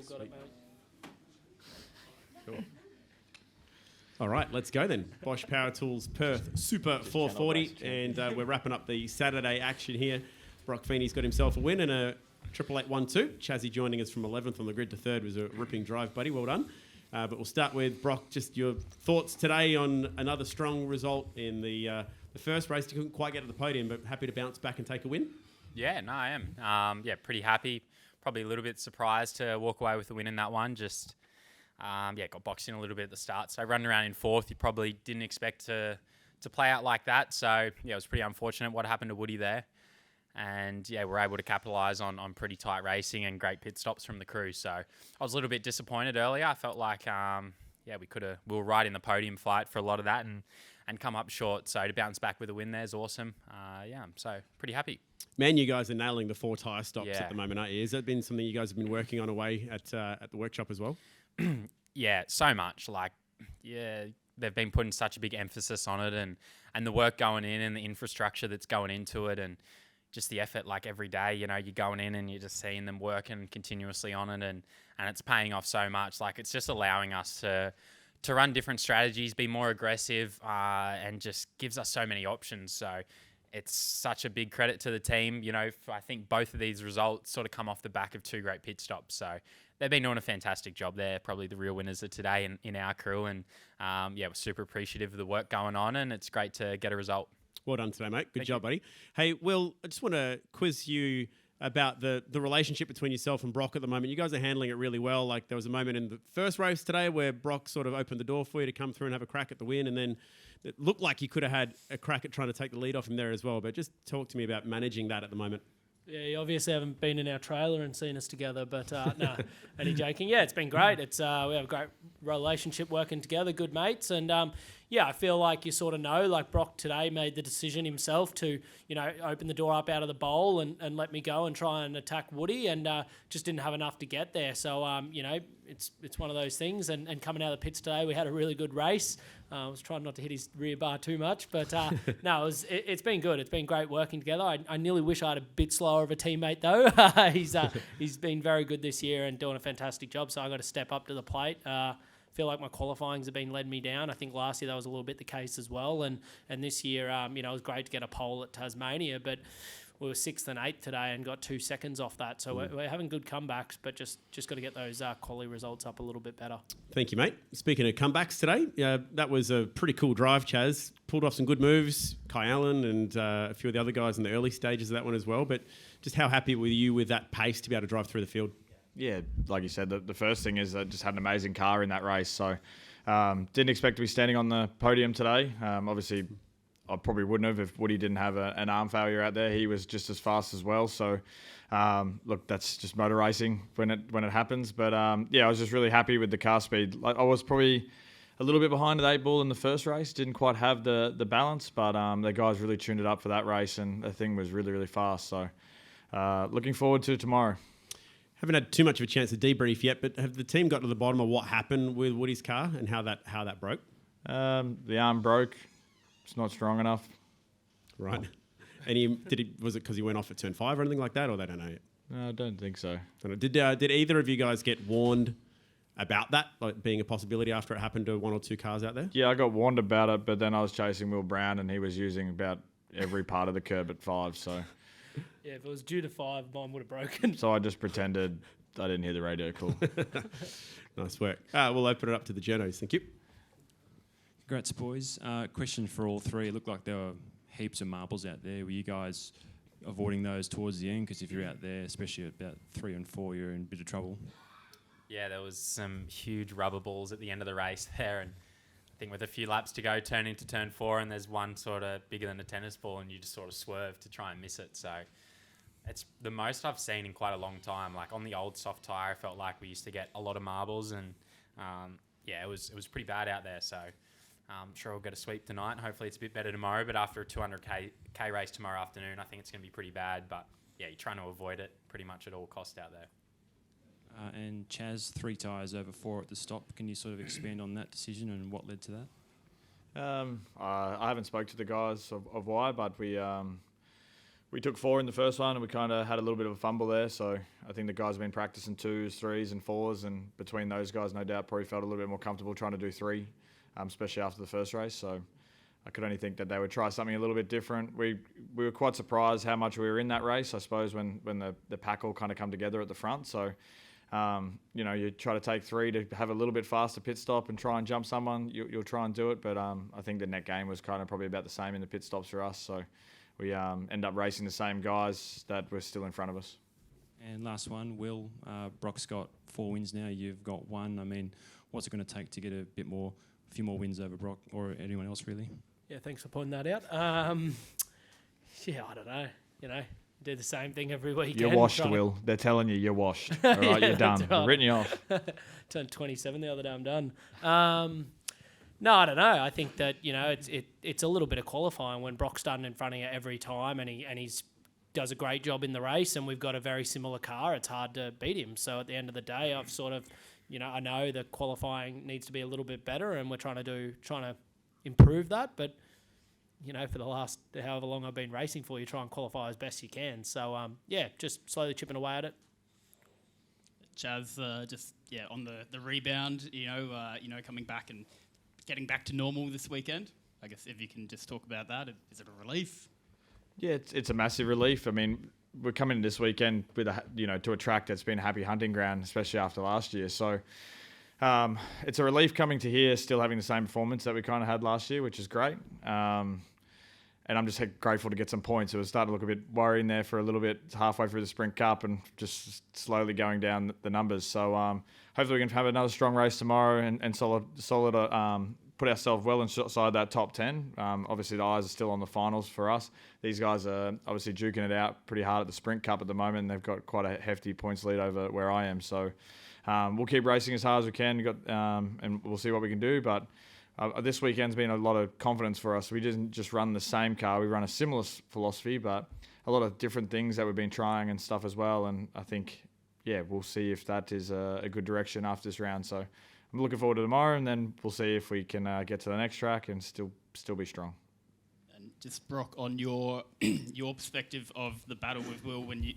You've got it, mate. Cool. All right, let's go then. Bosch Power Tools Perth Super 440, and we're wrapping up the Saturday action here. Broc Feeney's got himself a win and a 88812. Chazzy joining us from 11th on the grid to 3rd was a ripping drive, buddy. Well done. But we'll start with Broc. Just your thoughts today on another strong result in the first race. You couldn't quite get to the podium, but happy to bounce back and take a win? Yeah, no, I am. Pretty happy. Probably a little bit surprised to walk away with the win in that one. Just, got boxed in a little bit at the start. So running around in 4th, you probably didn't expect to play out like that. So, it was pretty unfortunate what happened to Woody there. And, we're able to capitalise on pretty tight racing and great pit stops from the crew. So I was a little bit disappointed earlier. I felt like, we were right in the podium fight for a lot of that and come up short. So to bounce back with a win there is awesome. So pretty happy. Man, you guys are nailing the 4 tyre stops at the moment, aren't you? Has that been something you guys have been working on away at the workshop as well? Yeah, so much. They've been putting such a big emphasis on it and the work going in and the infrastructure that's going into it and just the effort every day. You're going in and you're just seeing them working continuously on it and it's paying off so much. It's just allowing us to run different strategies, be more aggressive, and just gives us so many options. So it's such a big credit to the team. I think both of these results sort of come off the back of 2 great pit stops. So they've been doing a fantastic job there. Probably the real winners of today in our crew. And we're super appreciative of the work going on and it's great to get a result. Well done today, mate. Good job, buddy. Hey, Will, I just want to quiz you about the relationship between yourself and Broc at the moment. You guys are handling it really well. There was a moment in the first race today where Broc sort of opened the door for you to come through and have a crack at the win, and then it looked like you could have had a crack at trying to take the lead off him there as well. But just talk to me about managing that at the moment. Yeah, you obviously haven't been in our trailer and seen us together, but no, only joking. Yeah, it's been great. It's we have a great relationship working together, good mates, and I feel like you sort of know, Broc today made the decision himself to, open the door up out of the bowl and let me go and try and attack Woody, and just didn't have enough to get there. So, it's one of those things. And coming out of the pits today, we had a really good race. I was trying not to hit his rear bar too much, but no, it's been good. It's been great working together. I nearly wish I had a bit slower of a teammate though. He's been very good this year and doing a fantastic job. So I got to step up to the plate. Feel like my qualifyings have been letting me down. I think last year that was a little bit the case as well, and this year, it was great to get a pole at Tasmania, but we were 6th and 8th today and got 2 seconds off that. So we're having good comebacks, but just got to get those quality results up a little bit better. Thank you, mate. Speaking of comebacks today, that was a pretty cool drive, Chaz. Pulled off some good moves, Kai Allen and a few of the other guys in the early stages of that one as well. But just how happy were you with that pace to be able to drive through the field? Yeah, like you said, the first thing is I just had an amazing car in that race. So didn't expect to be standing on the podium today. Obviously, I probably wouldn't have if Woody didn't have an arm failure out there. He was just as fast as well. So, look, that's just motor racing when it happens. But, I was just really happy with the car speed. I was probably a little bit behind at 8 Ball in the first race. Didn't quite have the balance. But the guys really tuned it up for that race. And the thing was really, really fast. So, looking forward to tomorrow. Haven't had too much of a chance to debrief yet, but have the team got to the bottom of what happened with Woody's car and how that broke? The arm broke. It's not strong enough. Right. And was it because he went off at turn 5 or anything like that, or they don't know yet? No, I don't think so. Did either of you guys get warned about that, being a possibility after it happened to 1 or 2 cars out there? Yeah, I got warned about it, but then I was chasing Will Brown and he was using about every part of the curb at 5, so... Yeah, if it was due to 5, mine would have broken. So I just pretended I didn't hear the radio call. Nice work. We'll open it up to the journos. Thank you. Congrats, boys. Question for all 3. It looked like there were heaps of marbles out there. Were you guys avoiding those towards the end? Because if you're out there, especially at about 3 and 4, you're in a bit of trouble. Yeah, there was some huge rubber balls at the end of the race there, and I think with a few laps to go, turn into turn 4, and there's one sort of bigger than a tennis ball, and you just sort of swerve to try and miss it. So it's the most I've seen in quite a long time. On the old soft tyre, I felt like we used to get a lot of marbles, and it was pretty bad out there. So I'm sure we'll get a sweep tonight. Hopefully it's a bit better tomorrow, but after a 200k race tomorrow afternoon, I think it's going to be pretty bad. But yeah, you're trying to avoid it pretty much at all cost out there. And Chaz, 3 tyres over 4 at the stop. Can you sort of expand on that decision and what led to that? I haven't spoke to the guys of why, but we we took 4 in the first one and we kind of had a little bit of a fumble there. So I think the guys have been practicing 2s, 3s and 4s. And between those guys, no doubt, probably felt a little bit more comfortable trying to do 3, especially after the first race. So I could only think that they would try something a little bit different. We were quite surprised how much we were in that race, I suppose, when the pack all kind of come together at the front. So, you try to take 3 to have a little bit faster pit stop and try and jump someone, you'll try and do it. But I think the net gain was kind of probably about the same in the pit stops for us. So we end up racing the same guys that were still in front of us. And last one, Will. Broc's got 4 wins now. You've got 1. I mean, what's it going to take to get a few more wins over Broc or anyone else, really? Yeah, thanks for pointing that out. I don't know. Do the same thing every weekend. You're washed, Will. They're telling you're washed. All right, you're done. Right. They've written you off. Turned 27 the other day. I'm done. No, I don't know. I think that it's a little bit of qualifying when Broc's starting in front of you every time, and he's does a great job in the race, and we've got a very similar car. It's hard to beat him. So at the end of the day, I've sort of, I know the qualifying needs to be a little bit better, and we're trying to improve that. But for the last however long I've been racing for, you try and qualify as best you can. So just slowly chipping away at it. Chaz, on the rebound, coming back and getting back to normal this weekend. I guess if you can just talk about that, is it a relief? Yeah, it's a massive relief. I mean, we're coming this weekend with to a track that's been a happy hunting ground, especially after last year. So it's a relief coming to here, still having the same performance that we kind of had last year, which is great. And I'm just grateful to get some points. It was starting to look a bit worrying there for a little bit halfway through the Sprint Cup and just slowly going down the numbers. So hopefully we can have another strong race tomorrow and solid put ourselves well inside that top 10. Obviously, the eyes are still on the finals for us. These guys are obviously duking it out pretty hard at the Sprint Cup at the moment. And they've got quite a hefty points lead over where I am. So we'll keep racing as hard as we can, and we'll see what we can do. But this weekend's been a lot of confidence for us. We didn't just run the same car. We run a similar philosophy, but a lot of different things that we've been trying and stuff as well. And I think, we'll see if that is a good direction after this round. So I'm looking forward to tomorrow, and then we'll see if we can get to the next track and still be strong. And just Broc, on your perspective of the battle with Will when you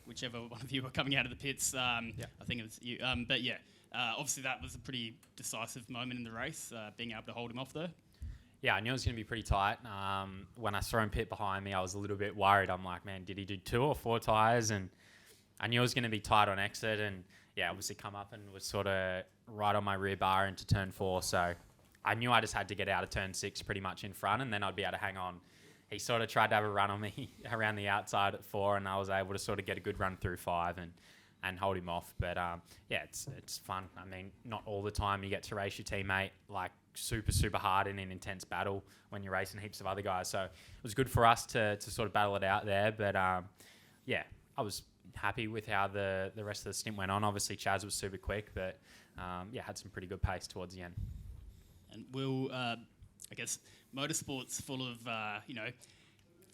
whichever one of you were coming out of the pits, I think it was you. Obviously that was a pretty decisive moment in the race, being able to hold him off there. Yeah, I knew it was going to be pretty tight. When I saw him pit behind me, I was a little bit worried. I'm like, man, did he do 2 or 4 tyres? And I knew it was going to be tight on exit, and obviously come up and was sort of right on my rear bar into turn 4. So I knew I just had to get out of turn 6 pretty much in front, and then I'd be able to hang on. He sort of tried to have a run on me around the outside at 4, and I was able to sort of get a good run through 5 and hold him off. But it's fun. I mean, not all the time you get to race your teammate like super, super hard in an intense battle when you're racing heaps of other guys. So it was good for us to sort of battle it out there. But I was happy with how the rest of the stint went on. Obviously, Chaz was super quick, but had some pretty good pace towards the end. And Will, I guess motorsport's full of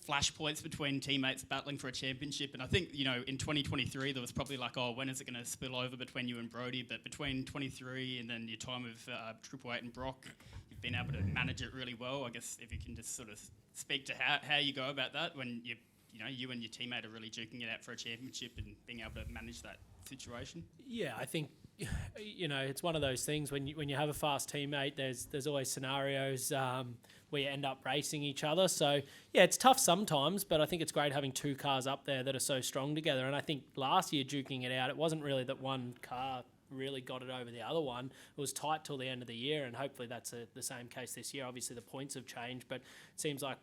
flashpoints between teammates battling for a championship, and I think in 2023 there was probably like, when is it going to spill over between you and Brody? But between 23 and then your time with Triple Eight and Broc, you've been able to manage it really well. I guess if you can just sort of speak to how you go about that when you and your teammate are really duking it out for a championship and being able to manage that situation. Yeah, I think it's one of those things when you have a fast teammate, there's always scenarios where you end up racing each other. So it's tough sometimes, but I think it's great having 2 cars up there that are so strong together. And I think last year duking it out, it wasn't really that one car really got it over the other one. It was tight till the end of the year, and hopefully that's the same case this year. Obviously the points have changed, but it seems like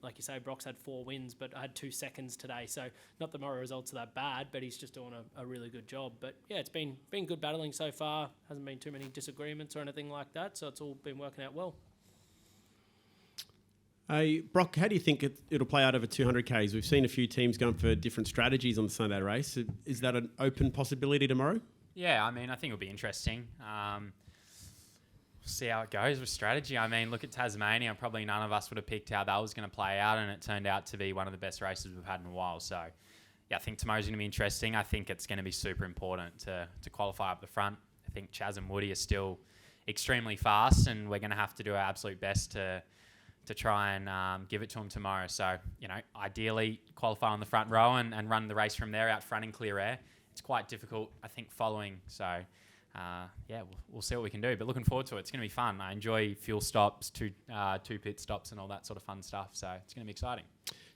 like you say, Broc's had 4 wins, but I had 2 seconds today. So not that my results are that bad, but he's just doing a really good job. But it's been good battling so far. Hasn't been too many disagreements or anything like that. So it's all been working out well. Hey, Broc, how do you think it'll play out over 200 Ks? We've seen a few teams going for different strategies on the Sunday race. Is that an open possibility tomorrow? Yeah, I mean, I think it'll be interesting. See how it goes with strategy. I mean, look at Tasmania. Probably none of us would have picked how that was going to play out, and it turned out to be one of the best races we've had in a while. So, I think tomorrow's going to be interesting. I think it's going to be super important to qualify up the front. I think Chaz and Woody are still extremely fast, and we're going to have to do our absolute best to to try and give it to them tomorrow. So, ideally qualify on the front row and run the race from there out front in clear air. It's quite difficult, I think, following. So, we'll see what we can do. But looking forward to it. It's going to be fun. I enjoy fuel stops, two pit stops and all that sort of fun stuff. So it's going to be exciting.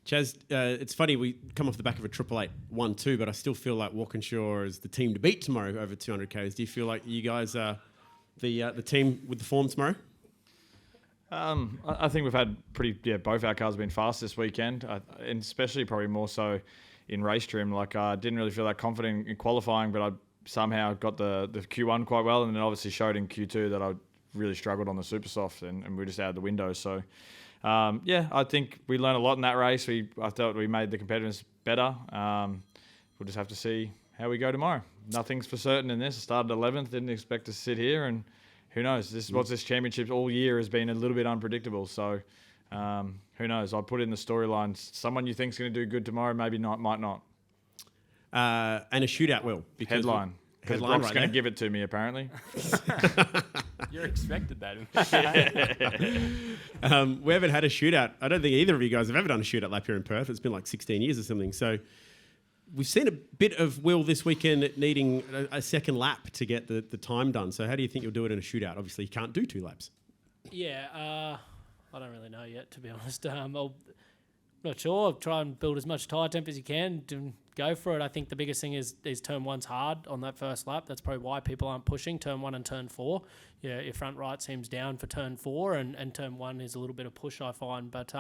Chaz, it's funny, we come off the back of a 888 1-2, but I still feel like Walkinshaw is the team to beat tomorrow over 200 Ks. Do you feel like you guys are the team with the form tomorrow? I think we've had both our cars have been fast this weekend, and especially probably more so in race trim. Like, I didn't really feel that confident in qualifying, but I somehow got the Q1 quite well, and then obviously showed in Q2 that I really struggled on the super soft, and we were just out of the window. So, I think we learned a lot in that race. I thought we made the competitors better. We'll just have to see how we go tomorrow. Nothing's for certain in this. I started 11th, didn't expect to sit here, and who knows? This championship all year has been a little bit unpredictable. So, who knows? I'll put in the storylines. Someone you think's going to do good tomorrow, maybe not, might not. And a shootout will. Headline. Because Broc's going to give it to me, apparently. You're expected that. We haven't had a shootout. I don't think either of you guys have ever done a shootout lap here in Perth. It's been like 16 years or something. So we've seen a bit of Will this weekend needing a second lap to get the time done. So how do you think you'll do it in a shootout? Obviously, you can't do 2 laps. Yeah, I don't really know yet, to be honest. I'm not sure. I'll try and build as much tyre temp as you can to go for it. I think the biggest thing is turn 1's hard on that first lap. That's probably why people aren't pushing turn 1 and turn 4. Yeah, your front right seems down for turn 4, and turn 1 is a little bit of push, I find. But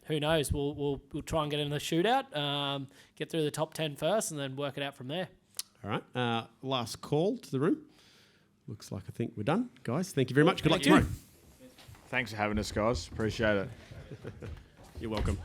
who knows? We'll try and get in the shootout, get through the top 10 first, and then work it out from there. All right. Last call to the room. Looks like I think we're done, guys. Thank you very much. Good luck tomorrow. Thanks for having us, guys. Appreciate it. You're welcome.